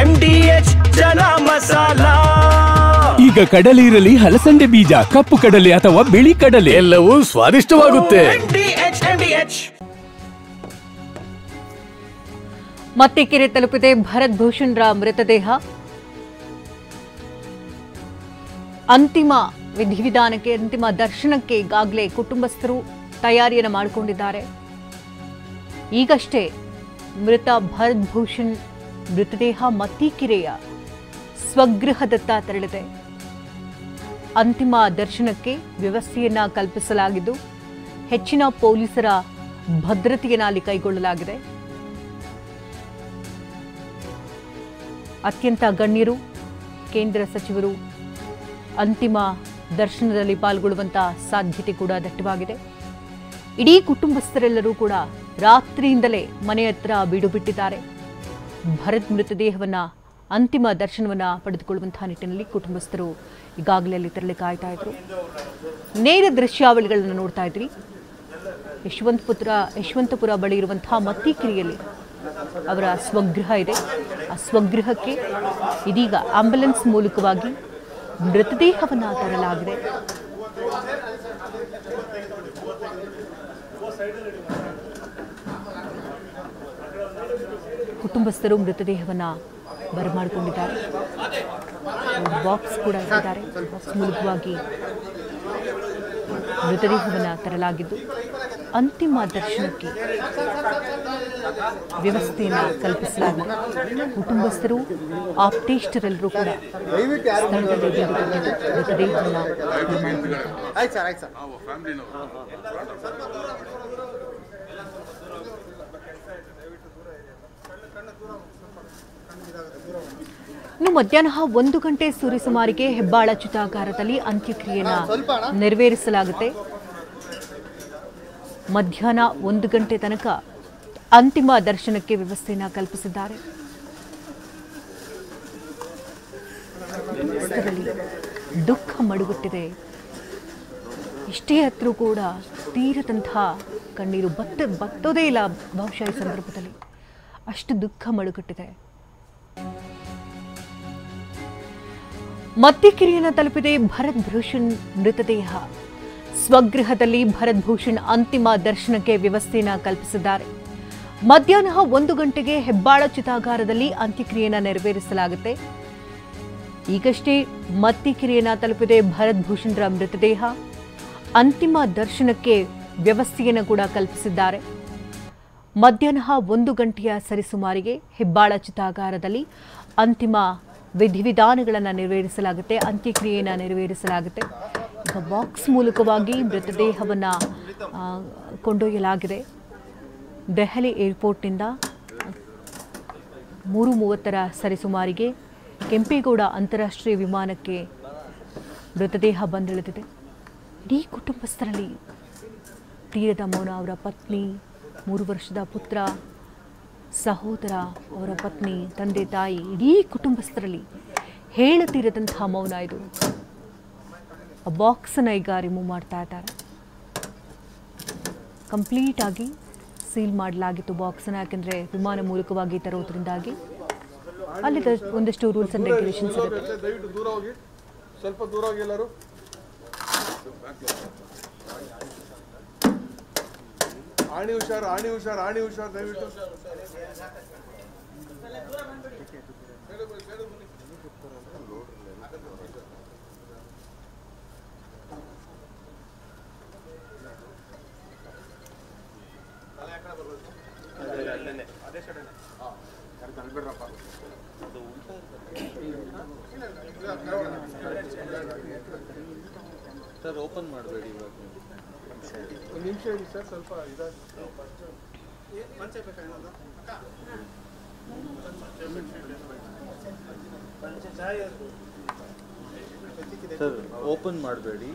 MDH ಜನ ಮಸಾಲಾ. ಈಗ ಕಡಲೆ ಇರಲಿ, ಹಲಸಂದೆ ಬೀಜ, ಕಪ್ಪು ಕಡಲೆ ಅಥವಾ ಬಿಳಿ ಕಡಲೆ, ಎಲ್ಲವೂ ಸ್ವಾದಿಷ್ಟವಾಗುತ್ತೆ. MDH. ಮತ್ತಿಕೆರೆ ತಲುಪಿದೆ ಭರತ್ ಭೂಷಣ್ ರ ಮೃತದೇಹ. ಅಂತಿಮ ವಿಧಿವಿಧಾನಕ್ಕೆ, ಅಂತಿಮ ದರ್ಶನಕ್ಕೆ ಈಗಾಗಲೇ ಕುಟುಂಬಸ್ಥರು ತಯಾರಿಯನ್ನು ಮಾಡಿಕೊಂಡಿದ್ದಾರೆ. ಈಗಷ್ಟೇ ಮೃತ ಭರತ್ ಭೂಷಣ್ ಮೃತದೇಹ ಮತ್ತಿಕೆರೆಯ ಸ್ವಗೃಹದತ್ತ ತೆರಳಿದೆ. ಅಂತಿಮ ದರ್ಶನಕ್ಕೆ ವ್ಯವಸ್ಥೆಯನ್ನ ಕಲ್ಪಿಸಲಾಗಿದ್ದು ಹೆಚ್ಚಿನ ಪೊಲೀಸರ ಭದ್ರತೆಯನ್ನು ಅಲ್ಲಿ ಕೈಗೊಳ್ಳಲಾಗಿದೆ. ಅತ್ಯಂತ ಗಣ್ಯರು, ಕೇಂದ್ರ ಸಚಿವರು ಅಂತಿಮ ದರ್ಶನದಲ್ಲಿ ಪಾಲ್ಗೊಳ್ಳುವಂತಹ ಸಾಧ್ಯತೆ ಕೂಡ ದಟ್ಟವಾಗಿದೆ. ಇಡೀ ಕುಟುಂಬಸ್ಥರೆಲ್ಲರೂ ಕೂಡ ರಾತ್ರಿಯಿಂದಲೇ ಮನೆ ಹತ್ರ ಬೀಡು ಬಿಟ್ಟಿದ್ದಾರೆ. ಭರತ್ ಮೃತದೇಹವನ್ನ ಅಂತಿಮ ದರ್ಶನವನ್ನ ಪಡೆದುಕೊಳ್ಳುವಂತಹ ನಿಟ್ಟಿನಲ್ಲಿ ಕುಟುಂಬಸ್ಥರು ಈಗಾಗಲೇ ಅಲ್ಲಿ ತೆರಳಿ ಕಾಯ್ತಾ ಇದ್ರು. ನೇರ ದೃಶ್ಯಾವಳಿಗಳನ್ನು ನೋಡ್ತಾ ಇದ್ವಿ. ಯಶವಂತಪುರ ಬಳಿ ಇರುವಂತಹ ಮತ್ತಿಕೆರೆಯಲ್ಲಿ ಅವರ ಸ್ವಗೃಹ ಇದೆ. ಆ ಸ್ವಗೃಹಕ್ಕೆ ಇದೀಗ ಆಂಬ್ಯುಲೆನ್ಸ್ ಮೂಲಕವಾಗಿ ಮೃತದೇಹವನ್ನು ತರಲಾಗಿದೆ. ಕುಟುಂಬಸ್ಥರು ಮೃತದೇಹವನ್ನು ಬರಮಾಡಿಕೊಂಡಿದ್ದಾರೆ. ಬಾಕ್ಸ್ ಕೂಡ ಇಟ್ಟಿದ್ದಾರೆ. ಬಾಕ್ಸ್ ಮೂಲಕವಾಗಿ ಮೃತದೇಹವನ್ನು ತರಲಾಗಿದ್ದು ಅಂತಿಮ ದರ್ಶನಕ್ಕೆ ವ್ಯವಸ್ಥೆಯನ್ನು ಕಲ್ಪಿಸಲಾಗಿದೆ. ಕುಟುಂಬಸ್ಥರು, ಆಪ್ತೇಷ್ಟರೆಲ್ಲರೂ ಕೂಡ ಸ್ಥಳದಲ್ಲಿ ಮೃತದೇಹವನ್ನು ಇನ್ನು ಮಧ್ಯಾಹ್ನ 1 ಗಂಟೆ ಸುಮಾರಿಗೆ ಹೆಬ್ಬಾಳ ಚಿತಾಗಾರದಲ್ಲಿ ಅಂತ್ಯಕ್ರಿಯೆಯನ್ನು ನೆರವೇರಿಸಲಾಗುತ್ತೆ. ಮಧ್ಯಾಹ್ನ 1 ಗಂಟೆ ತನಕ ಅಂತಿಮ ದರ್ಶನಕ್ಕೆ ವ್ಯವಸ್ಥೆಯನ್ನು ಕಲ್ಪಿಸಿದ್ದಾರೆ. ದುಃಖ ಮಡುಗುಟ್ಟಿದೆ. ಇಷ್ಟೇ ಹತ್ರ ಕೂಡ ತೀರದಂತಹ ಕಣ್ಣೀರು ಬತ್ತೋದೇ ಇಲ್ಲ. ಬಹುಶಃ ಈ ಸಂದರ್ಭದಲ್ಲಿ ಅಷ್ಟು ದುಃಖ ಮಡುಗುಟ್ಟಿದೆ. ಮತ್ತಿಕೆರೆಯನ್ನು ತಲುಪಿದೆ ಭರತ್ ಭೂಷಣ್ ಮೃತದೇಹ. ಸ್ವಗೃಹದಲ್ಲಿ ಭರತ್ ಭೂಷಣ್ ಅಂತಿಮ ದರ್ಶನಕ್ಕೆ ವ್ಯವಸ್ಥೆಯನ್ನು ಕಲ್ಪಿಸಿದ್ದಾರೆ. ಮಧ್ಯಾಹ್ನ 1 ಗಂಟೆಗೆ ಹೆಬ್ಬಾಳ ಚಿತಾಗಾರದಲ್ಲಿ ಅಂತ್ಯಕ್ರಿಯೆಯನ್ನು ನೆರವೇರಿಸಲಾಗುತ್ತೆ. ಈಗಷ್ಟೇ ಮತ್ತಿಕೆರೆಯನ್ನು ತಲುಪಿದೆ ಭರತ್ ಭೂಷಣ್ ರ ಮೃತದೇಹ. ಅಂತಿಮ ದರ್ಶನಕ್ಕೆ ವ್ಯವಸ್ಥೆಯನ್ನು ಕೂಡ ಕಲ್ಪಿಸಿದ್ದಾರೆ. ಮಧ್ಯಾಹ್ನ 1 ಗಂಟೆಯ ಸರಿಸುಮಾರಿಗೆ ಹೆಬ್ಬಾಳ ಚಿತಾಗಾರದಲ್ಲಿ ಅಂತಿಮ ವಿಧಿವಿಧಾನಗಳನ್ನು ನೆರವೇರಿಸಲಾಗುತ್ತೆ, ಅಂತ್ಯಕ್ರಿಯೆಯನ್ನು ನೆರವೇರಿಸಲಾಗುತ್ತೆ. ಈಗ ಬಾಕ್ಸ್ ಮೂಲಕವಾಗಿ ಮೃತದೇಹವನ್ನು ಕೊಂಡೊಯ್ಯಲಾಗಿದೆ. ದೆಹಲಿ ಏರ್ಪೋರ್ಟ್ನಿಂದ 3:30 ಸರಿಸುಮಾರಿಗೆ ಕೆಂಪೇಗೌಡ ಅಂತಾರಾಷ್ಟ್ರೀಯ ವಿಮಾನಕ್ಕೆ ಮೃತದೇಹ ಬಂದಿಳಿದಿದೆ. ಇಡೀ ಕುಟುಂಬಸ್ಥರಲ್ಲಿ ತೀರದ ಮೌನ. ಅವರ ಪತ್ನಿ, 3 ವರ್ಷದ ಪುತ್ರ, ಸಹೋದರ, ಅವರ ಪತ್ನಿ, ತಂದೆ, ತಾಯಿ, ಇಡೀ ಕುಟುಂಬಸ್ಥರಲ್ಲಿ ಹೇಳತೀರದಂತಹ ಮೌನ ಇದು. ಆ ಬಾಕ್ಸನ್ನು ಈಗ ರಿಮೂವ್ ಮಾಡ್ತಾ ಇದ್ದಾರೆ. ಕಂಪ್ಲೀಟ್ ಆಗಿ ಸೀಲ್ ಮಾಡಲಾಗಿತ್ತು ಬಾಕ್ಸನ್ನು. ಯಾಕೆಂದರೆ ವಿಮಾನ ಮೂಲಕವಾಗಿ ತರೋದ್ರಿಂದಾಗಿ ಅಲ್ಲಿ ಒಂದಷ್ಟು ರೂಲ್ಸ್ ಅಂಡ್ ರೆಗ್ಯುಲೇಷನ್ಸ್ ಇರುತ್ತೆ. ಸ್ವಲ್ಪ ದೂರ ಹೋಗಿ ಎಲ್ಲರೂ. ಆಣಿ ಹುಷಾರ್ ದಯವಿಟ್ಟು. ಸರ್ ಓಪನ್ ಮಾಡಬೇಡಿ ಇವಾಗ. ಒಂದು ನಿಮಿಷ ಹೇಳಿ ಸರ್, ಸ್ವಲ್ಪ ಸರ್ ಓಪನ್ ಮಾಡಬೇಡಿ.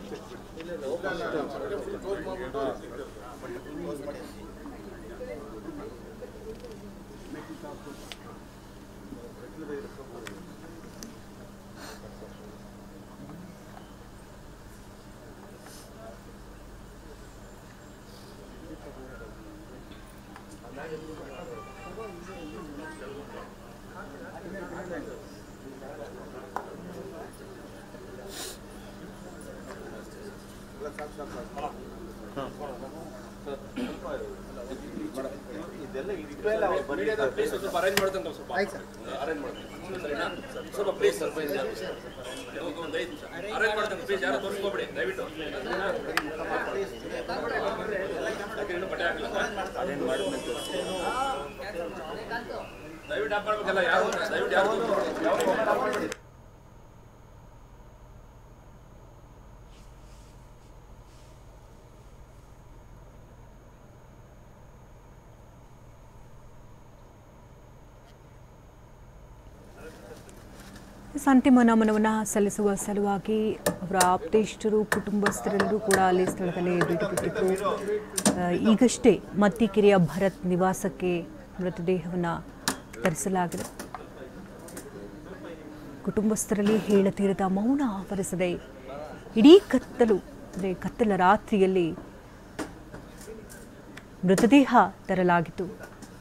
ಅಂತಿಮ ನಮನವನ್ನು ಸಲ್ಲಿಸುವ ಸಲುವಾಗಿ ಅವರ ಆಪ್ತೇಷ್ಟರು ಕುಟುಂಬಸ್ಥರೆಲ್ಲರೂ ಕೂಡ ಅಲ್ಲಿ ಸ್ಥಳದಲ್ಲಿ ಭೇಟಿ ಕೊಟ್ಟಿದ್ದರು. ಈಗಷ್ಟೇ ಮತ್ತಿಕೆರೆಯ ಭರತ್ ನಿವಾಸಕ್ಕೆ ಮೃತದೇಹವನ್ನು ತರಿಸಲಾಗಿದೆ. ಕುಟುಂಬಸ್ಥರಲ್ಲಿ ಹೇಳತೀರದ ಮೌನ ಆವರಿಸದೆ ಇಡೀ ಕತ್ತಲು ಅಂದರೆ ಕತ್ತಲ ರಾತ್ರಿಯಲ್ಲಿ ಮೃತದೇಹ ತರಲಾಗಿತ್ತು.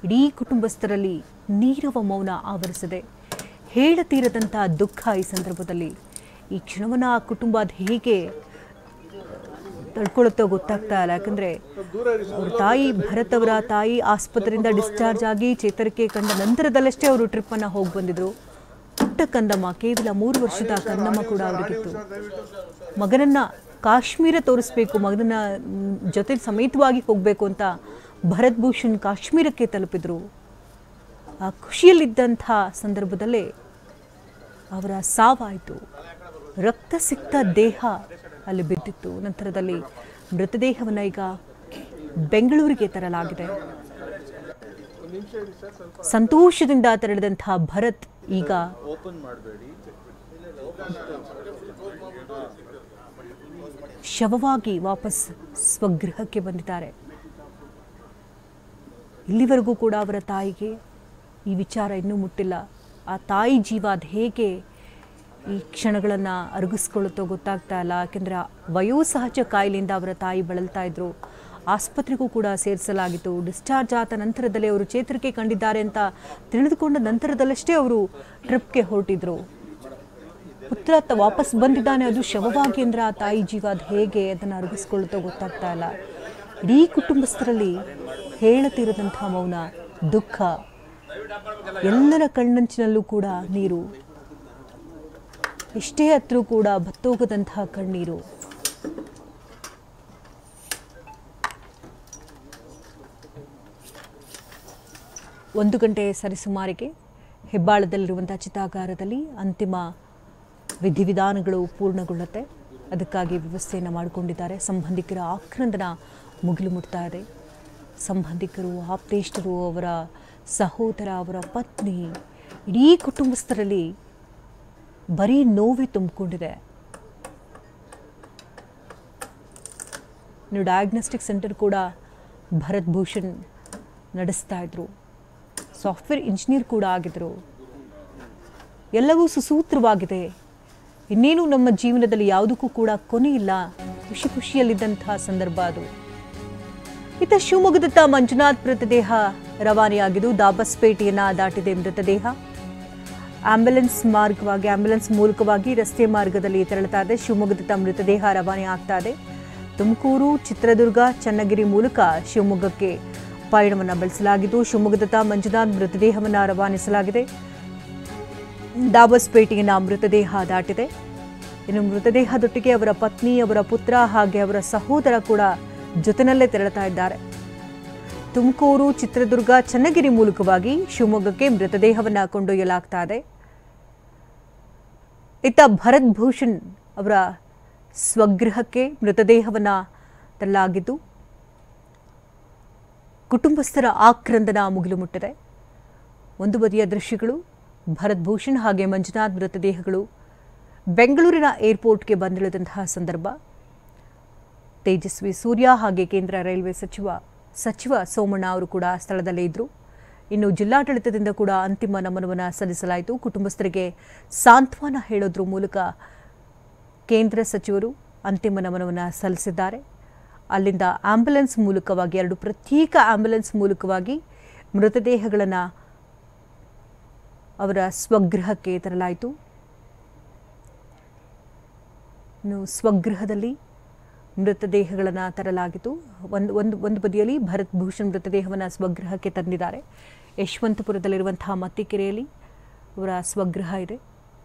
ಇಡೀ ಕುಟುಂಬಸ್ಥರಲ್ಲಿ ನೀರವ ಮೌನ ಆವರಿಸದೆ ಹೇಳತೀರದಂಥ ದುಃಖ ಈ ಸಂದರ್ಭದಲ್ಲಿ. ಈ ಕ್ಷಣವನ್ನು ಆ ಕುಟುಂಬ ಅದು ಹೇಗೆ ತಡ್ಕೊಳ್ಳುತ್ತೋ ಗೊತ್ತಾಗ್ತಾ ಇಲ್ಲ. ಯಾಕಂದರೆ ಅವ್ರ ತಾಯಿ ಭರತ್ ಅವರ ತಾಯಿ ಆಸ್ಪತ್ರೆಯಿಂದ ಡಿಸ್ಚಾರ್ಜ್ ಆಗಿ ಚೇತರಿಕೆ ಕಂಡ ನಂತರದಲ್ಲಷ್ಟೇ ಅವರು ಟ್ರಿಪ್ಪನ್ನು ಹೋಗಿ ಬಂದಿದ್ರು. ಪುಟ್ಟ ಕಂದಮ್ಮ, ಕೇವಲ 3 ವರ್ಷದ ಕಂದಮ್ಮ ಕೂಡ ಅವರಿಗಿತ್ತು. ಮಗನನ್ನು ಕಾಶ್ಮೀರ ತೋರಿಸ್ಬೇಕು, ಮಗನನ್ನ ಜೊತೆ ಸಮೇತವಾಗಿ ಹೋಗಬೇಕು ಅಂತ ಭರತ್ ಭೂಷಣ್ ಕಾಶ್ಮೀರಕ್ಕೆ ತಲುಪಿದ್ರು. ಆ ಖುಷಿಯಲ್ಲಿದ್ದಂಥ ಸಂದರ್ಭದಲ್ಲೇ ಅವರ ಸಾವಾಯಿತು. ರಕ್ತ ಸಿಕ್ತ ದೇಹ ಅಲ್ಲಿ ಬಿದ್ದಿತ್ತು. ನಂತರದಲ್ಲಿ ಮೃತದೇಹವನ್ನು ಈಗ ಬೆಂಗಳೂರಿಗೆ ತರಲಾಗಿದೆ. ಸಂತೋಷದಿಂದ ತೆರಳಿದಂಥ ಭರತ್ ಈಗ ಶವವಾಗಿ ವಾಪಸ್ ಸ್ವಗೃಹಕ್ಕೆ ಬಂದಿದ್ದಾರೆ. ಇಲ್ಲಿವರೆಗೂ ಕೂಡ ಅವರ ತಾಯಿಗೆ ಈ ವಿಚಾರ ಇನ್ನೂ ಮುಟ್ಟಿಲ್ಲ. ಆ ತಾಯಿ ಜೀವ ಅದು ಹೇಗೆ ಈ ಕ್ಷಣಗಳನ್ನು ಅರಗಿಸ್ಕೊಳ್ಳುತ್ತೋ ಗೊತ್ತಾಗ್ತಾ ಇಲ್ಲ. ಯಾಕೆಂದರೆ ವಯೋಸಹಜ ಕಾಯಿಲೆಯಿಂದ ಅವರ ತಾಯಿ ಬಳಲ್ತಾ ಇದ್ರು. ಆಸ್ಪತ್ರೆಗೂ ಕೂಡ ಸೇರಿಸಲಾಗಿತ್ತು. ಡಿಸ್ಚಾರ್ಜ್ ಆದ ನಂತರದಲ್ಲೇ ಅವರು ಚೇತರಿಕೆ ಕಂಡಿದ್ದಾರೆ ಅಂತ ತಿಳಿದುಕೊಂಡ ನಂತರದಲ್ಲಷ್ಟೇ ಅವರು ಟ್ರಿಪ್ಗೆ ಹೊರಟಿದ್ರು. ಪುತ್ರ ವಾಪಸ್ ಬಂದಿದ್ದಾನೆ, ಅದು ಶವವಾಗಿ ಅಂದರೆ ಆ ತಾಯಿ ಜೀವ ಅದು ಹೇಗೆ ಅದನ್ನು ಅರಗಿಸ್ಕೊಳ್ಳುತ್ತೋ ಗೊತ್ತಾಗ್ತಾ ಇಲ್ಲ. ಇಡೀ ಕುಟುಂಬಸ್ಥರಲ್ಲಿ ಹೇಳತಿರದಂಥ ಮೌನ, ದುಃಖ, ಎಲ್ಲರ ಕಣ್ಣಂಚಿನಲ್ಲೂ ಕೂಡ ನೀರು. ಎಷ್ಟೇ ಹತ್ರ ಕೂಡ ಬತ್ತೋಗದಂತಹ ಕಣ್ಣೀರು. ಒಂದು ಗಂಟೆ ಸರಿಸುಮಾರಿಗೆ ಹೆಬ್ಬಾಳದಲ್ಲಿರುವಂಥ ಚಿತಾಗಾರದಲ್ಲಿ ಅಂತಿಮ ವಿಧಿವಿಧಾನಗಳು ಪೂರ್ಣಗೊಳ್ಳುತ್ತೆ. ಅದಕ್ಕಾಗಿ ವ್ಯವಸ್ಥೆಯನ್ನು ಮಾಡಿಕೊಂಡಿದ್ದಾರೆ. ಸಂಬಂಧಿಕರ ಆಕ್ರಂದನ ಮುಗಿಲು ಮುಟ್ತಾ ಇದೆ. ಸಂಬಂಧಿಕರು, ಆಪ್ತೇಷ್ಟರು, ಅವರ ಸಹೋದರ, ಅವರ ಪತ್ನಿ, ಇಡೀ ಕುಟುಂಬಸ್ಥರಲ್ಲಿ ಬರೀ ನೋವೇ ತುಂಬಿಕೊಂಡಿದೆ. ಇನ್ನು ಡಯಾಗ್ನೋಸ್ಟಿಕ್ ಸೆಂಟರ್ ಕೂಡ ಭರತ್ ಭೂಷಣ್ ನಡೆಸ್ತಾ ಇದ್ರು. ಸಾಫ್ಟ್ವೇರ್ ಇಂಜಿನಿಯರ್ ಕೂಡ ಆಗಿದ್ರು. ಎಲ್ಲವೂ ಸುಸೂತ್ರವಾಗಿದೆ. ಇನ್ನೇನು ನಮ್ಮ ಜೀವನದಲ್ಲಿ ಯಾವುದಕ್ಕೂ ಕೂಡ ಕೊನೆ ಇಲ್ಲ. ಖುಷಿಯಲ್ಲಿದ್ದಂತಹ ಸಂದರ್ಭ ಅದು. ಇತ್ತ ಶಿವಮೊಗ್ಗದತ್ತ ಮಂಜುನಾಥ್ ಮೃತದೇಹ ರವಾನೆಯಾಗಿದ್ದು ದಾಬಸ್ಪೇಟೆಯನ್ನ ದಾಟಿದೆ ಮೃತದೇಹ. ಆಂಬ್ಯುಲೆನ್ಸ್ ಮೂಲಕವಾಗಿ ರಸ್ತೆ ಮಾರ್ಗದಲ್ಲಿ ತೆರಳುತ್ತಾ ಇದೆ. ಶಿವಮೊಗ್ಗದತ್ತ ಮೃತದೇಹ ರವಾನೆ ಆಗ್ತಾ ಇದೆ. ತುಮಕೂರು, ಚಿತ್ರದುರ್ಗ, ಚನ್ನಗಿರಿ ಮೂಲಕ ಶಿವಮೊಗ್ಗಕ್ಕೆ ಪಯಣವನ್ನು ಬೆಳೆಸಲಾಗಿದ್ದು ಶಿವಮೊಗ್ಗದತ್ತ ಮಂಜುನಾಥ್ ಮೃತದೇಹವನ್ನು ರವಾನಿಸಲಾಗಿದೆ. ದಾಬಸ್ಪೇಟೆಯನ್ನ ಮೃತದೇಹ ದಾಟಿದೆ. ಇನ್ನು ಮೃತದೇಹದೊಟ್ಟಿಗೆ ಅವರ ಪತ್ನಿ, ಅವರ ಪುತ್ರ ಹಾಗೆ ಅವರ ಸಹೋದರ ಕೂಡ ಜೊತೆನಲ್ಲೇ ತೆರಳುತ್ತಾ ಇದ್ದಾರೆ. ತುಮಕೂರು, ಚಿತ್ರದುರ್ಗ, ಚನ್ನಗಿರಿ ಮೂಲಕವಾಗಿ ಶಿವಮೊಗ್ಗಕ್ಕೆ ಮೃತದೇಹವನ್ನು ಕೊಂಡೊಯ್ಯಲಾಗ್ತಾ ಇದೆ. ಇತ್ತ ಭರತ್ ಭೂಷಣ್ ಅವರ ಸ್ವಗೃಹಕ್ಕೆ ಮೃತದೇಹವನ್ನು ತರಲಾಗಿದ್ದು ಕುಟುಂಬಸ್ಥರ ಆಕ್ರಂದನ ಮುಗಿಲು ಮುಟ್ಟಿದೆ. ಒಂದು ಬದಿಯ ದೃಶ್ಯಗಳು ಭರತ್ ಭೂಷಣ್ ಹಾಗೆ ಮಂಜುನಾಥ್ ಮೃತದೇಹಗಳು ಬೆಂಗಳೂರಿನ ಏರ್ಪೋರ್ಟ್ಗೆ ಬಂದಿಳಿದಂತಹ ಸಂದರ್ಭ. ತೇಜಸ್ವಿ ಸೂರ್ಯ ಹಾಗೆ ಕೇಂದ್ರ ರೈಲ್ವೆ ಸಚಿವ ಸೋಮಣ್ಣ ಅವರು ಕೂಡ ಸ್ಥಳದಲ್ಲೇ ಇದ್ದರು. ಇನ್ನು ಜಿಲ್ಲಾಡಳಿತದಿಂದ ಕೂಡ ಅಂತಿಮ ನಮನವನ್ನು ಸಲ್ಲಿಸಲಾಯಿತು. ಕುಟುಂಬಸ್ಥರಿಗೆ ಸಾಂತ್ವನ ಹೇಳೋದ್ರ ಮೂಲಕ ಕೇಂದ್ರ ಸಚಿವರು ಅಂತಿಮ ನಮನವನ್ನು ಸಲ್ಲಿಸಿದ್ದಾರೆ. ಅಲ್ಲಿಂದ ಆಂಬ್ಯುಲೆನ್ಸ್ ಮೂಲಕವಾಗಿ 2 ಪ್ರತ್ಯೇಕ ಆಂಬ್ಯುಲೆನ್ಸ್ ಮೂಲಕವಾಗಿ ಮೃತದೇಹಗಳನ್ನು ಅವರ ಸ್ವಗೃಹಕ್ಕೆ ತರಲಾಯಿತು. ಇನ್ನು ಸ್ವಗೃಹದಲ್ಲಿ ಮೃತದೇಹಗಳನ್ನು ತರಲಾಗಿತ್ತು. ಒಂದು ಬದಿಯಲ್ಲಿ ಭರತ್ ಭೂಷಣ್ ಮೃತದೇಹವನ್ನು ಸ್ವಗೃಹಕ್ಕೆ ತಂದಿದ್ದಾರೆ. ಯಶವಂತಪುರದಲ್ಲಿರುವಂತಹ ಮತ್ತಿಕೆರೆಯಲ್ಲಿ ಅವರ ಸ್ವಗೃಹ ಇದೆ.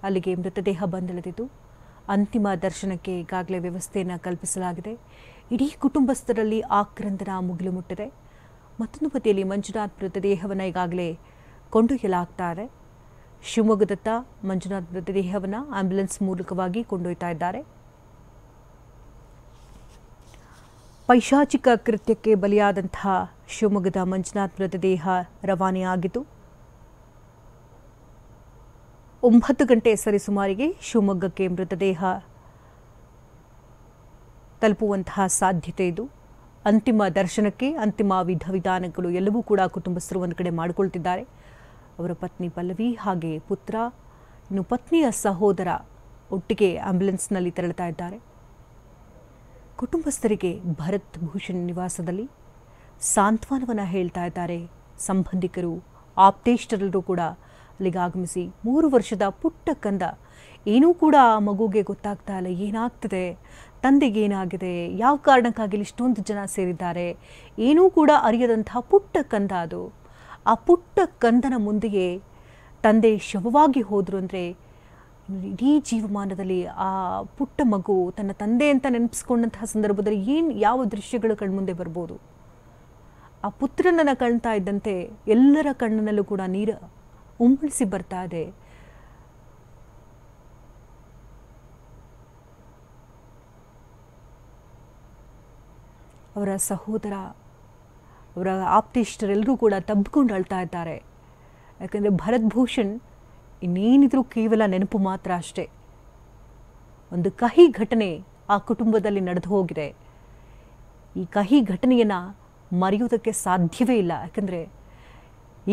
ಅಲ್ಲಿಗೆ ಮೃತದೇಹ ಬಂದಿಳಿದಿದ್ದು ಅಂತಿಮ ದರ್ಶನಕ್ಕೆ ಈಗಾಗಲೇ ವ್ಯವಸ್ಥೆಯನ್ನು ಕಲ್ಪಿಸಲಾಗಿದೆ. ಇಡೀ ಕುಟುಂಬಸ್ಥರಲ್ಲಿ ಆಕ್ರಂದನ ಮುಗಿಲು ಮುಟ್ಟಿದೆ. ಮತ್ತೊಂದು ಬದಿಯಲ್ಲಿ ಮಂಜುನಾಥ್ ಮೃತದೇಹವನ್ನು ಈಗಾಗಲೇ ಕೊಂಡೊಯ್ಯಲಾಗ್ತಾ ಇದೆ. ಶಿವಮೊಗ್ಗದತ್ತ ಮಂಜುನಾಥ್ ಮೃತದೇಹವನ್ನು ಆಂಬ್ಯುಲೆನ್ಸ್ ಮೂಲಕವಾಗಿ ಕೊಂಡೊಯ್ತಾ ಇದ್ದಾರೆ. ಪೈಶಾಚಿಕ ಕೃತ್ಯಕ್ಕೆ ಬಲಿಯಾದಂತಹ ಶಿವಮೊಗ್ಗದ ಮಂಜುನಾಥ್ ಮೃತದೇಹ ರವಾನೆಯಾಗಿದ್ದು 9 ಗಂಟೆ ಸರಿಸುಮಾರಿಗೆ ಶಿವಮೊಗ್ಗಕ್ಕೆ ಮೃತದೇಹ ತಲುಪುವಂತಹ ಸಾಧ್ಯತೆ ಇದು. ಅಂತಿಮ ದರ್ಶನಕ್ಕೆ ಅಂತಿಮ ವಿಧಾನಗಳು ಎಲ್ಲವೂ ಕೂಡ ಕುಟುಂಬಸ್ಥರು ಒಂದು ಕಡೆ ಮಾಡಿಕೊಳ್ತಿದ್ದಾರೆ. ಅವರ ಪತ್ನಿ ಪಲ್ಲವಿ ಹಾಗೆ ಪುತ್ರ, ಇನ್ನು ಪತ್ನಿಯ ಸಹೋದರ ಒಟ್ಟಿಗೆ ಆಂಬ್ಯುಲೆನ್ಸ್ನಲ್ಲಿ ತೆರಳುತ್ತಾ ಇದ್ದಾರೆ. ಕುಟುಂಬಸ್ಥರಿಗೆ ಭರತ್ ಭೂಷಣ್ ನಿವಾಸದಲ್ಲಿ ಸಾಂತ್ವನವನ್ನು ಹೇಳ್ತಾ ಇದ್ದಾರೆ ಸಂಬಂಧಿಕರು, ಆಪ್ತೇಷ್ಟರೆಲ್ಲರೂ ಕೂಡ ಅಲ್ಲಿಗೆ ಆಗಮಿಸಿ 3 ವರ್ಷದ ಪುಟ್ಟ ಕಂದ, ಏನೂ ಕೂಡ ಆ ಮಗುಗೆ ಗೊತ್ತಾಗ್ತಾ ಇಲ್ಲ, ಏನಾಗ್ತದೆ, ತಂದೆಗೆ ಏನಾಗಿದೆ, ಯಾವ ಕಾರಣಕ್ಕಾಗಿ ಇಷ್ಟೊಂದು ಜನ ಸೇರಿದ್ದಾರೆ, ಏನೂ ಕೂಡ ಅರಿಯದಂತಹ ಪುಟ್ಟ ಕಂದ ಅದು. ಆ ಪುಟ್ಟ ಕಂದನ ಮುಂದೆಯೇ ತಂದೆ ಶವವಾಗಿ ಹೋದರು ಅಂದರೆ ಇಡೀ ಜೀವಮಾನದಲ್ಲಿ ಆ ಪುಟ್ಟ ಮಗು ತನ್ನ ತಂದೆ ಅಂತ ನೆನಪಿಸ್ಕೊಂಡಂತಹ ಸಂದರ್ಭದಲ್ಲಿ ಯಾವ ದೃಶ್ಯಗಳು ಕಣ್ಮುಂದೆ ಬರ್ಬೋದು. ಆ ಪುತ್ರನನ್ನು ಕಾಣ್ತಾ ಇದ್ದಂತೆ ಎಲ್ಲರ ಕಣ್ಣಿನಲ್ಲೂ ಕೂಡ ನೀರು ಉಮ್ಮಳಿಸಿ ಬರ್ತಾ ಇದೆ. ಅವರ ಸಹೋದರ, ಅವರ ಆಪ್ತೇಷ್ಟರೆಲ್ಲರೂ ಕೂಡ ತಬ್ಬಿಕೊಂಡು ಅಳ್ತಾ ಇದ್ದಾರೆ. ಯಾಕಂದರೆ ಭರತ್ ಭೂಷಣ್ ಇನ್ನೇನಿದ್ರೂ ಕೇವಲ ನೆನಪು ಮಾತ್ರ ಅಷ್ಟೇ. ಒಂದು ಕಹಿ ಘಟನೆ ಆ ಕುಟುಂಬದಲ್ಲಿ ನಡೆದು ಹೋಗಿದೆ. ಈ ಕಹಿ ಘಟನೆಯನ್ನು ಮರೆಯೋದಕ್ಕೆ ಸಾಧ್ಯವೇ ಇಲ್ಲ. ಯಾಕಂದರೆ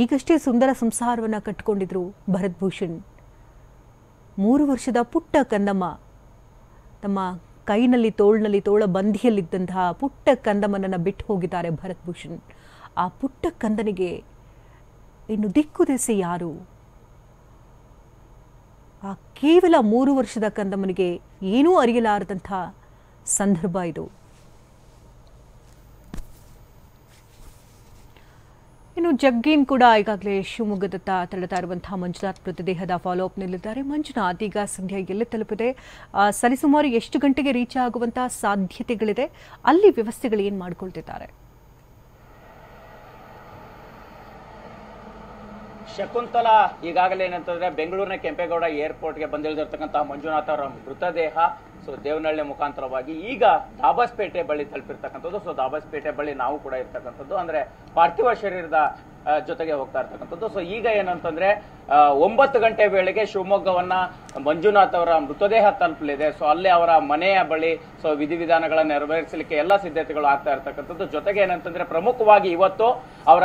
ಈಗಷ್ಟೇ ಸುಂದರ ಸಂಸಾರವನ್ನು ಕಟ್ಟಿಕೊಂಡಿದ್ರು ಭರತ್ ಭೂಷಣ್. 3 ವರ್ಷದ ಪುಟ್ಟ ಕಂದಮ್ಮ, ತಮ್ಮ ಕೈನಲ್ಲಿ ತೋಳ ಬಂಧಿಯಲ್ಲಿದ್ದಂತಹ ಪುಟ್ಟ ಕಂದಮ್ಮನನ್ನು ಬಿಟ್ಟು ಹೋಗಿದ್ದಾರೆ ಭರತ್ ಭೂಷಣ್. ಆ ಪುಟ್ಟ ಕಂದನಿಗೆ ಇನ್ನು ದಿಕ್ಕು ದೆಸೆ ಯಾರು? ಆ ಕೇವಲ 3 ವರ್ಷದ ಕಂದಮ್ಮನಿಗೆ ಏನೂ ಅರಿಯಲಾರದಂಥ ಸಂದರ್ಭ ಇದು. ಇನ್ನು ಜಗ್ಗೀನ್ ಕೂಡ ಈಗಾಗಲೇ ಶಿವಮೊಗ್ಗದತ್ತ ತೆರಳುತ್ತಾ ಇರುವಂತಹ ಮಂಜುನಾಥ್ ಮೃತದೇಹದ ಫಾಲೋಅಪ್ನಲ್ಲಿದ್ದಾರೆ. ಮಂಜುನಾಥ್ ಈಗ ಸದ್ಯ ಎಲ್ಲಿ ತಲುಪಿದೆ, ಸರಿಸುಮಾರು ಎಷ್ಟು ಗಂಟೆಗೆ ರೀಚ್ ಆಗುವಂತಹ ಸಾಧ್ಯತೆಗಳಿದೆ, ಅಲ್ಲಿ ವ್ಯವಸ್ಥೆಗಳು ಏನು ಮಾಡ್ಕೊಳ್ತಿದ್ದಾರೆ? ಶಕುಂತಲಾ, ಈಗಾಗಲೇ ಏನಂತಂದ್ರೆ ಬೆಂಗಳೂರಿನ ಕೆಂಪೇಗೌಡ ಏರ್ಪೋರ್ಟ್ಗೆ ಬಂದಿಳಿದಿರ್ತಕ್ಕಂತಹ ಮಂಜುನಾಥ್ ಅವರ ಮೃತದೇಹ ದೇವನಹಳ್ಳಿ ಮುಖಾಂತರವಾಗಿ ಈಗ ದಾಬಸ್ಪೇಟೆ ಬಳಿ ತಲುಪಿರ್ತಕ್ಕಂಥದ್ದು. ದಾಬಸ್ಪೇಟೆ ಬಳಿ ನಾವು ಕೂಡ ಇರ್ತಕ್ಕಂಥದ್ದು, ಅಂದ್ರೆ ಪಾರ್ಥಿವ ಶರೀರದ ಜೊತೆಗೆ ಹೋಗ್ತಾ ಇರ್ತಕ್ಕಂಥದ್ದು. ಈಗ ಏನಂತಂದ್ರೆ 9 ಗಂಟೆ ವೇಳೆಗೆ ಶಿವಮೊಗ್ಗವನ್ನ ಮಂಜುನಾಥ್ ಅವರ ಮೃತದೇಹ ತಲುಪಲಿದೆ. ಅಲ್ಲಿ ಅವರ ಮನೆಯ ಬಳಿ ವಿಧಿವಿಧಾನಗಳನ್ನ ನೆರವೇರಿಸಲಿಕ್ಕೆ ಎಲ್ಲ ಸಿದ್ಧತೆಗಳು ಆಗ್ತಾ ಇರ್ತಕ್ಕಂಥದ್ದು. ಜೊತೆಗೆ ಏನಂತಂದ್ರೆ ಪ್ರಮುಖವಾಗಿ ಇವತ್ತು ಅವರ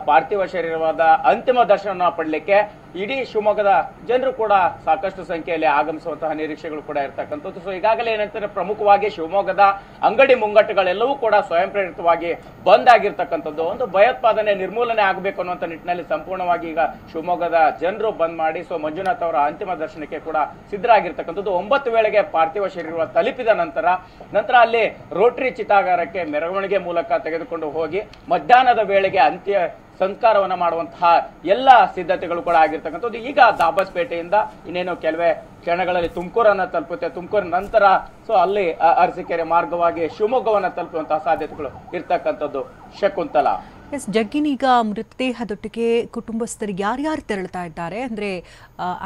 ಪಾರ್ಥಿವ ಶರೀರವಾದ ಅಂತಿಮ ದರ್ಶನ ಪಡಲಿಕ್ಕೆ ಇಡೀ ಶಿವಮೊಗ್ಗದ ಜನರು ಕೂಡ ಸಾಕಷ್ಟು ಸಂಖ್ಯೆಯಲ್ಲಿ ಆಗಮಿಸುವಂತಹ ನಿರೀಕ್ಷೆಗಳು ಕೂಡ ಇರ್ತಕ್ಕಂಥದ್ದು. ಈಗಾಗಲೇ ಏನಂತಂದ್ರೆ ಪ್ರಮುಖವಾಗಿ ಶಿವಮೊಗ್ಗದ ಅಂಗಡಿ ಮುಂಗಟ್ಟುಗಳೆಲ್ಲವೂ ಕೂಡ ಸ್ವಯಂ ಪ್ರೇರಿತವಾಗಿ ಬಂದ್ ಆಗಿರ್ತಕ್ಕಂಥದ್ದು. ಒಂದು ಭಯೋತ್ಪಾದನೆ ನಿರ್ಮೂಲನೆ ಆಗಬೇಕು ಅನ್ನುವಂಥ ನಿಟ್ಟಿನಲ್ಲಿ ಸಂಪೂರ್ಣವಾಗಿ ಈಗ ಶಿವಮೊಗ್ಗದ ಜನರು ಬಂದ್ ಮಾಡಿ ಮಂಜುನಾಥ್ ಅವರ ಅಂತಿಮ ದರ್ಶನಕ್ಕೆ ಕೂಡ ಸಿದ್ಧರಾಗಿರ್ತಕ್ಕಂಥದ್ದು. 9 ವೇಳೆಗೆ ಪಾರ್ಥಿವ ಶರೀರ ತಲುಪಿದ ನಂತರ ಅಲ್ಲಿ ರೋಟರಿ ಚಿತಾಗಾರಕ್ಕೆ ಮೆರವಣಿಗೆ ಮೂಲಕ ತೆಗೆದುಕೊಂಡು ಹೋಗಿ ಮಧ್ಯಾಹ್ನದ ವೇಳೆಗೆ ಅಂತ್ಯ ಸಂಸ್ಕಾರವನ್ನ ಮಾಡುವಂತಹ ಎಲ್ಲ ಸಿದ್ಧತೆಗಳು ಕೂಡ ಆಗಿರ್ತಕ್ಕಂಥದ್ದು. ಈಗ ದಾಬಸ್ಪೇಟೆಯಿಂದ ಇನ್ನೇನು ಕೆಲವೇ ಕ್ಷಣಗಳಲ್ಲಿ ತುಮಕೂರನ್ನ ತಲುಪುತ್ತೆ. ತುಮಕೂರು ನಂತರ ಅಲ್ಲಿ ಅರಸೀಕೆರೆ ಮಾರ್ಗವಾಗಿ ಶಿವಮೊಗ್ಗವನ್ನ ತಲುಪುವಂತಹ ಸಾಧ್ಯತೆಗಳು ಇರ್ತಕ್ಕಂಥದ್ದು. ಶಕುಂತಲಾ, ಜಗ್ಗಿನ್, ಈಗ ಮೃತದೇಹದೊಟ್ಟಿಗೆ ಕುಟುಂಬಸ್ಥರಿಗೆ ಯಾರ್ಯಾರು ತೆರಳುತ್ತಾ ಇದ್ದಾರೆ? ಅಂದ್ರೆ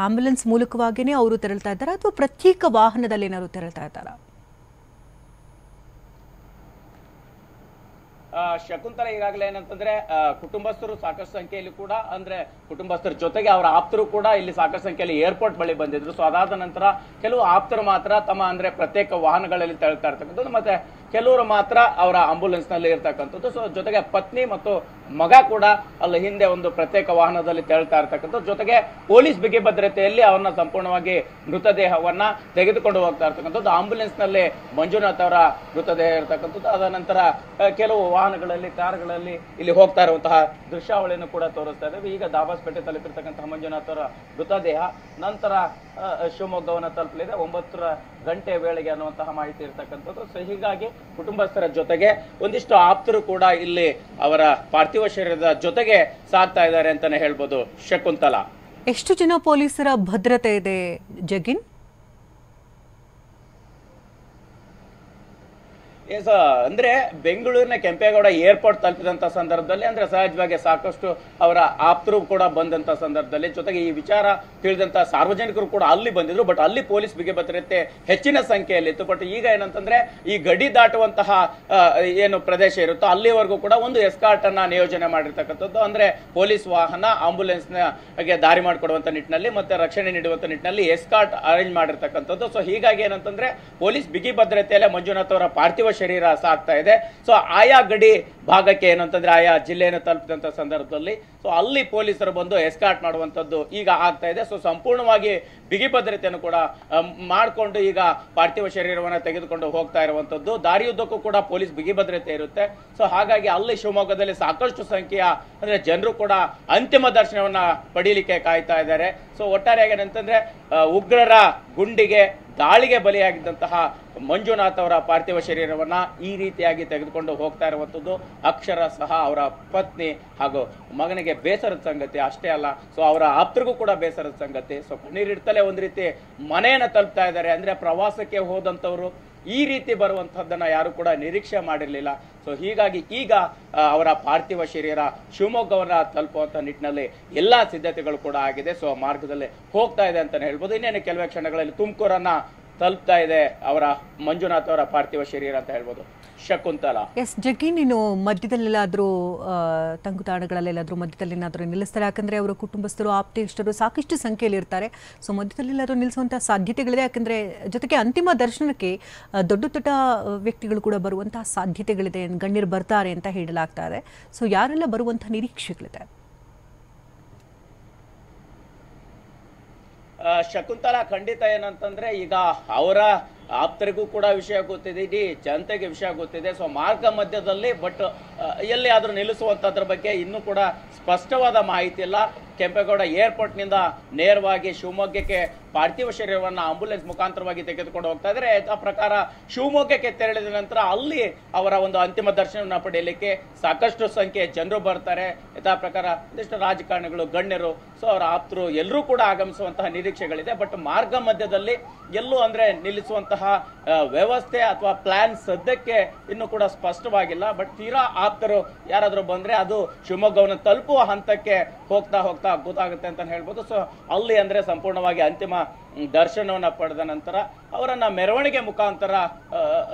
ಆಂಬ್ಯುಲೆನ್ಸ್ ಮೂಲಕವಾಗಿಯೇ ಅವರು ತೆರಳುತ್ತಾ ಇದ್ದಾರಾ ಅಥವಾ ಪ್ರತ್ಯೇಕ ವಾಹನದಲ್ಲಿ ಏನಾದ್ರು ತೆರಳುತ್ತಾ ಇದ್ದಾರಾ? ಶಕುಂತಲಾ, ಈಗಾಗಲೇ ಏನಂತಂದ್ರೆ ಕುಟುಂಬಸ್ಥರು ಸಾಕಷ್ಟು ಸಂಖ್ಯೆಯಲ್ಲಿ ಕೂಡ, ಅಂದ್ರೆ ಕುಟುಂಬಸ್ಥರ ಜೊತೆಗೆ ಅವರ ಆಪ್ತರು ಕೂಡ ಇಲ್ಲಿ ಸಾಕಷ್ಟು ಸಂಖ್ಯೆಯಲ್ಲಿ ಏರ್ಪೋರ್ಟ್ ಬಳಿ ಬಂದಿದ್ರು. ಅದಾದ ನಂತರ ಕೆಲವು ಆಪ್ತರು ಮಾತ್ರ ತಮ್ಮ ಅಂದ್ರೆ ಪ್ರತ್ಯೇಕ ವಾಹನಗಳಲ್ಲಿ ತೆರಳುತ್ತಾ ಇರ್ತಕ್ಕಂಥದ್ದು, ಮತ್ತೆ ಕೆಲವರು ಮಾತ್ರ ಅವರ ಆಂಬುಲೆನ್ಸ್ ನಲ್ಲಿ ಇರ್ತಕ್ಕಂಥದ್ದು. ಜೊತೆಗೆ ಪತ್ನಿ ಮತ್ತು ಮಗ ಕೂಡ ಅಲ್ಲಿ ಹಿಂದೆ ಒಂದು ಪ್ರತ್ಯೇಕ ವಾಹನದಲ್ಲಿ ತೆರಳುತ್ತಾ ಇರ್ತಕ್ಕಂಥದ್ದು. ಜೊತೆಗೆ ಪೊಲೀಸ್ ಬಿಗಿ ಭದ್ರತೆಯಲ್ಲಿ ಅವನ್ನ ಸಂಪೂರ್ಣವಾಗಿ ಮೃತದೇಹವನ್ನ ತೆಗೆದುಕೊಂಡು ಹೋಗ್ತಾ ಇರ್ತಕ್ಕಂಥದ್ದು. ಆಂಬುಲೆನ್ಸ್ ನಲ್ಲಿ ಮಂಜುನಾಥ್ ಅವರ ಮೃತದೇಹ ಇರ್ತಕ್ಕಂಥದ್ದು. ಅದ ನಂತರ ಕೆಲವು ವಾಹನಗಳಲ್ಲಿ, ಕಾರುಗಳಲ್ಲಿ ಇಲ್ಲಿ ಹೋಗ್ತಾ ಇರುವಂತಹ ದೃಶ್ಯಾವಳಿಯನ್ನು ಕೂಡ ತೋರಿಸ್ತಾ ಇದ್ದೇವೆ. ಈಗ ದಾಬಸ್ಪೇಟೆ ತಲುಪಿರ್ತಕ್ಕಂತಹ ಮಂಜುನಾಥ್ ಅವರ ಮೃತದೇಹ ನಂತರ ಶಿವಮೊಗ್ಗವನ್ನು ತಲುಪಲಿದೆ 9 ಗಂಟೆ ವೇಳೆಗೆ ಅನ್ನುವಂತಹ ಮಾಹಿತಿ ಇರ್ತಕ್ಕಂಥದ್ದು. ಸೊ ಹೀಗಾಗಿ ಕುಟುಂಬಸ್ಥರ ಜೊತೆಗೆ ಒಂದಿಷ್ಟು ಆಪ್ತರು ಕೂಡ ಇಲ್ಲಿ ಅವರ ಪಾರ್ಥಿವ ಶರೀರದ ಜೊತೆಗೆ ಸಾಗ್ತಾ ಇದ್ದಾರೆ ಅಂತಾನೆ ಹೇಳ್ಬೋದು. ಶಕುಂತಲಾ, ಎಷ್ಟು ಜನ ಪೊಲೀಸರ ಭದ್ರತೆ ಇದೆ ಜಗಿನ್? ಅಂದ್ರೆ ಬೆಂಗಳೂರಿನ ಕೆಂಪೇಗೌಡ ಏರ್ಪೋರ್ಟ್ ತಲುಪಿದಂತ ಸಂದರ್ಭದಲ್ಲಿ ಅಂದ್ರೆ ಸಹಜವಾಗಿ ಸಾಕಷ್ಟು ಅವರ ಆಪ್ತರು ಕೂಡ ಬಂದಂತ ಸಂದರ್ಭದಲ್ಲಿ, ಜೊತೆಗೆ ಈ ವಿಚಾರ ತಿಳಿದಂತ ಸಾರ್ವಜನಿಕರು ಕೂಡ ಅಲ್ಲಿ ಬಂದಿದ್ರು. ಬಟ್ ಅಲ್ಲಿ ಪೊಲೀಸ್ ಬಿಗಿ ಭದ್ರತೆ ಹೆಚ್ಚಿನ ಸಂಖ್ಯೆಯಲ್ಲಿತ್ತು. ಬಟ್ ಈಗ ಏನಂತಂದ್ರೆ ಈ ಗಡಿ ದಾಟುವಂತಹ ಏನು ಪ್ರದೇಶ ಇರುತ್ತೋ ಅಲ್ಲಿವರೆಗೂ ಕೂಡ ಒಂದು ಎಸ್ಕಾರ್ಟ್ ಅನ್ನ ನಿಯೋಜನೆ ಮಾಡಿರ್ತಕ್ಕಂಥದ್ದು. ಅಂದ್ರೆ ಪೊಲೀಸ್ ವಾಹನ, ಆಂಬುಲೆನ್ಸ್ ಗೆ ದಾರಿ ಮಾಡಿಕೊಡುವಂತ ನಿಟ್ಟಿನಲ್ಲಿ ಮತ್ತೆ ರಕ್ಷಣೆ ನೀಡುವಂತ ನಿಟ್ಟಿನಲ್ಲಿ ಎಸ್ಕಾರ್ಟ್ ಅರೇಂಜ್ ಮಾಡಿರ್ತಕ್ಕಂಥದ್ದು. ಸೊ ಹೀಗಾಗಿ ಏನಂತಂದ್ರೆ ಪೊಲೀಸ್ ಬಿಗಿ ಭದ್ರತೆಯಲ್ಲೇ ಮಂಜುನಾಥ್ ಅವರ ಪಾರ್ಥಿವ ಶರೀರ ಸಾಗ್ತಾ ಇದೆ. ಸೊ ಆಯಾ ಗಡಿ ಭಾಗಕ್ಕೆ ಏನಂತಂದ್ರೆ ಆಯಾ ಜಿಲ್ಲೆಯನ್ನು ತಲುಪಿದಂತ ಸಂದರ್ಭದಲ್ಲಿ ಸೊ ಅಲ್ಲಿ ಪೊಲೀಸರು ಬಂದು ಎಸ್ಕಾರ್ಟ್ ಮಾಡುವಂತದ್ದು ಈಗ ಆಗ್ತಾ ಇದೆ. ಸೊ ಸಂಪೂರ್ಣವಾಗಿ ಬಿಗಿ ಭದ್ರತೆಯನ್ನು ಕೂಡ ಮಾಡಿಕೊಂಡು ಈಗ ಪಾರ್ಥಿವ ಶರೀರವನ್ನು ತೆಗೆದುಕೊಂಡು ಹೋಗ್ತಾ ಇರುವಂತದ್ದು. ದಾರಿಯುದ್ದಕ್ಕೂ ಕೂಡ ಪೊಲೀಸ್ ಬಿಗಿ ಭದ್ರತೆ ಇರುತ್ತೆ. ಸೊ ಹಾಗಾಗಿ ಅಲ್ಲಿ ಶಿವಮೊಗ್ಗದಲ್ಲಿ ಸಾಕಷ್ಟು ಸಂಖ್ಯೆಯ ಅಂದ್ರೆ ಜನರು ಕೂಡ ಅಂತಿಮ ದರ್ಶನವನ್ನ ಪಡೀಲಿಕ್ಕೆ ಕಾಯ್ತಾ ಇದ್ದಾರೆ. ಸೊ ಒಟ್ಟಾರೆಯಾಗಿ ಏನಂತಂದ್ರೆ ಉಗ್ರರ ಗುಂಡಿಗೆ ದಾಳಿಗೆ ಬಲಿಯಾಗಿದ್ದಂತಹ ಮಂಜುನಾಥ್ ಅವರ ಪಾರ್ಥಿವ ಶರೀರವನ್ನ ಈ ರೀತಿಯಾಗಿ ತೆಗೆದುಕೊಂಡು ಹೋಗ್ತಾ ಇರುವಂತದ್ದು ಅಕ್ಷರ ಸಹ ಅವರ ಪತ್ನಿ ಹಾಗೂ ಮಗನಿಗೆ ಬೇಸರದ ಸಂಗತಿ. ಅಷ್ಟೇ ಅಲ್ಲ, ಸೊ ಅವರ ಆಪ್ತರಿಗೂ ಕೂಡ ಬೇಸರದ ಸಂಗತಿ. ಸೊ ಕಣ್ಣೀರಿಡ್ತಲೇ ಒಂದ್ ರೀತಿ ಮನೆಯನ್ನ ತಲುಪ್ತಾ ಇದ್ದಾರೆ. ಅಂದ್ರೆ ಪ್ರವಾಸಕ್ಕೆ ಹೋದಂತವ್ರು ಈ ರೀತಿ ಬರುವಂತಹದ್ದನ್ನ ಯಾರು ಕೂಡ ನಿರೀಕ್ಷೆ ಮಾಡಿರ್ಲಿಲ್ಲ. ಸೊ ಹೀಗಾಗಿ ಈಗ ಅವರ ಪಾರ್ಥಿವ ಶರೀರ ಶಿವಮೊಗ್ಗವನ್ನ ತಲುಪುವಂತ ನಿಟ್ಟಿನಲ್ಲಿ ಎಲ್ಲಾ ಸಿದ್ಧತೆಗಳು ಕೂಡ ಆಗಿದೆ. ಸೊ ಮಾರ್ಗದಲ್ಲಿ ಹೋಗ್ತಾ ಇದೆ ಅಂತಾನೆ ಹೇಳ್ಬೋದು. ಇನ್ನೇನು ಕೆಲವೇ ಕ್ಷಣಗಳಲ್ಲಿ ತುಮಕೂರನ್ನ ತಲುಪ್ತಾ ಇದೆ ಅವರ ಮಂಜುನಾಥ್ ಅವರ ಪಾರ್ಥಿವ ಶರೀರ ಅಂತ ಹೇಳ್ಬೋದು. ಶಕುಂತಲಾ, ಎಸ್ ಜಗ್ಗಿ, ನೀನು ಮಧ್ಯದಲ್ಲೆಲ್ಲಾದ್ರೂ ತಂಗುತಾಣಗಳಲ್ಲೆಲ್ಲಾದ್ರೂ ಮಧ್ಯದಲ್ಲೇನಾದ್ರೂ ನಿಲ್ಲಿಸ್ತಾರೆ? ಯಾಕಂದ್ರೆ ಅವರ ಕುಟುಂಬಸ್ಥರು, ಆಪ್ತೇಷ್ಟರು ಸಾಕಷ್ಟು ಸಂಖ್ಯೆಯಲ್ಲಿ ಇರ್ತಾರೆ. ಸೊ ಮಧ್ಯದಲ್ಲೆಲ್ಲಾದ್ರೂ ನಿಲ್ಲಿಸುವಂತಹ ಸಾಧ್ಯತೆಗಳಿದೆ. ಯಾಕಂದ್ರೆ ಜೊತೆಗೆ ಅಂತಿಮ ದರ್ಶನಕ್ಕೆ ದೊಡ್ಡ ದೊಡ್ಡ ವ್ಯಕ್ತಿಗಳು ಕೂಡ ಬರುವಂತಹ ಸಾಧ್ಯತೆಗಳಿದೆ, ಗಣ್ಯರು ಬರ್ತಾರೆ ಅಂತ ಹೇಳಲಾಗ್ತಾ ಇದೆ. ಸೊ ಯಾರೆಲ್ಲ ಬರುವಂತಹ ನಿರೀಕ್ಷೆಗಳಿದೆ? ಶಕುಂತಲಾ, ಖಂಡಿತ ಏನಂತಂದ್ರೆ ಈಗ ಅವರ ಆಪ್ತರಿಗೂ ಕೂಡ ವಿಷಯ ಗೊತ್ತಿದೆ, ಇಡೀ ಜನತೆಗೆ ವಿಷಯ ಗೊತ್ತಿದೆ. ಸೊ ಮಾರ್ಗ ಮಧ್ಯದಲ್ಲಿ ಬಟ್ ಎಲ್ಲಿ ಆದ್ರೂ ನಿಲ್ಲಿಸುವಂತದ್ರ ಬಗ್ಗೆ ಇನ್ನೂ ಕೂಡ ಸ್ಪಷ್ಟವಾದ ಮಾಹಿತಿ ಇಲ್ಲ. ಕೆಂಪೇಗೌಡ ಏರ್ಪೋರ್ಟ್ ನಿಂದ ನೇರವಾಗಿ ಶಿವಮೊಗ್ಗಕ್ಕೆ ಪಾರ್ಥಿವ ಶರೀರವನ್ನ ಆಂಬುಲೆನ್ಸ್ ಮುಖಾಂತರವಾಗಿ ತೆಗೆದುಕೊಂಡು ಹೋಗ್ತಾ ಇದ್ರೆ, ಆ ಪ್ರಕಾರ ಶಿವಮೊಗ್ಗಕ್ಕೆ ತೆರಳಿದ ನಂತರ ಅಲ್ಲಿ ಅವರ ಒಂದು ಅಂತಿಮ ದರ್ಶನವನ್ನ ಪಡೆಯಲಿಕ್ಕೆ ಸಾಕಷ್ಟು ಸಂಖ್ಯೆಯ ಜನರು ಬರ್ತಾರೆ. ಯಥಾ ಪ್ರಕಾರ ಒಂದಿಷ್ಟು ರಾಜಕಾರಣಿಗಳು, ಗಣ್ಯರು, ಸೊ ಅವರ ಆಪ್ತರು ಎಲ್ಲರೂ ಕೂಡ ಆಗಮಿಸುವಂತಹ ನಿರೀಕ್ಷೆಗಳಿದೆ. ಬಟ್ ಮಾರ್ಗ ಮಧ್ಯದಲ್ಲಿ ಎಲ್ಲೂ ಅಂದ್ರೆ ನಿಲ್ಲಿಸುವಂತಹ ವ್ಯವಸ್ಥೆ ಅಥವಾ ಪ್ಲಾನ್ ಸದ್ಯಕ್ಕೆ ಇನ್ನೂ ಕೂಡ ಸ್ಪಷ್ಟವಾಗಿಲ್ಲ. ಬಟ್ ತೀರಾ ಆಪ್ತರು ಯಾರಾದ್ರೂ ಬಂದ್ರೆ ಅದು ಶಿವಮೊಗ್ಗವನ್ನು ತಲುಪುವ ಹಂತಕ್ಕೆ ಹೋಗ್ತಾ ಹೋಗ್ತಾ ಗೊತ್ತಾಗುತ್ತೆ ಅಂತ ಹೇಳ್ಬೋದು. ಸೊ ಅಲ್ಲಿ ಅಂದ್ರೆ ಸಂಪೂರ್ಣವಾಗಿ ಅಂತಿಮ ದರ್ಶನವನ್ನ ಪಡೆದ ನಂತರ ಅವರನ್ನ ಮೆರವಣಿಗೆ ಮುಖಾಂತರ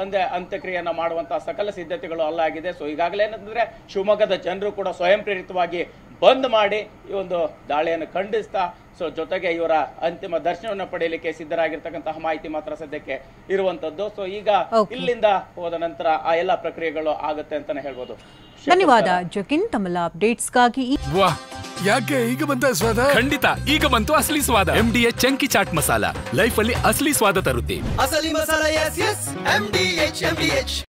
ಅಂದ್ರೆ ಅಂತ್ಯಕ್ರಿಯೆಯನ್ನ ಮಾಡುವಂತಹ ಸಕಲ ಸಿದ್ಧತೆಗಳು ಅಲ್ಲಾಗಿದೆ. ಸೊ ಈಗಾಗಲೇ ಏನಂತಂದ್ರೆ ಶಿವಮೊಗ್ಗದ ಜನರು ಕೂಡ ಸ್ವಯಂ ಪ್ರೇರಿತವಾಗಿ ಬಂದ್ ಮಾಡಿ ಈ ಒಂದು ದಾಳಿಯನ್ನು ಖಂಡಿಸ್ತಾ ಸೊ ಜೊತೆಗೆ ಇವರ ಅಂತಿಮ ದರ್ಶನವನ್ನ ಪಡೆಯಲಿಕ್ಕೆ ಸಿದ್ಧರಾಗಿರ್ತಕ್ಕಂತಹ ಮಾಹಿತಿ ಮಾತ್ರ ಸದ್ಯಕ್ಕೆ ಇರುವಂತದ್ದು. ಸೊ ಈಗ ಇಲ್ಲಿಂದ ಹೋದ ನಂತರ ಆ ಎಲ್ಲ ಪ್ರಕ್ರಿಯೆಗಳು ಆಗುತ್ತೆ ಅಂತಾನೆ ಹೇಳ್ಬೋದು. ಧನ್ಯವಾದ ಜಗಿನ್, ತಮ್ಮೆಲ್ಲ ಅಪ್ಡೇಟ್ಸ್ಗಾಗಿ. ಯಾಕೆ ಈಗ ಬಂತ ಸ್ವಾದ? ಖಂಡಿತ ಈಗ ಬಂತು ಅಸಲಿ ಸ್ವಾದ. MDH chunky chaat masala life ಅಲ್ಲಿ ಅಸಲಿ ಸ್ವಾದ ತರುತ್ತೆ. ಅಸಲಿ ಮಸಾಲ, ಎಸ್ ಎಸ್ MDH.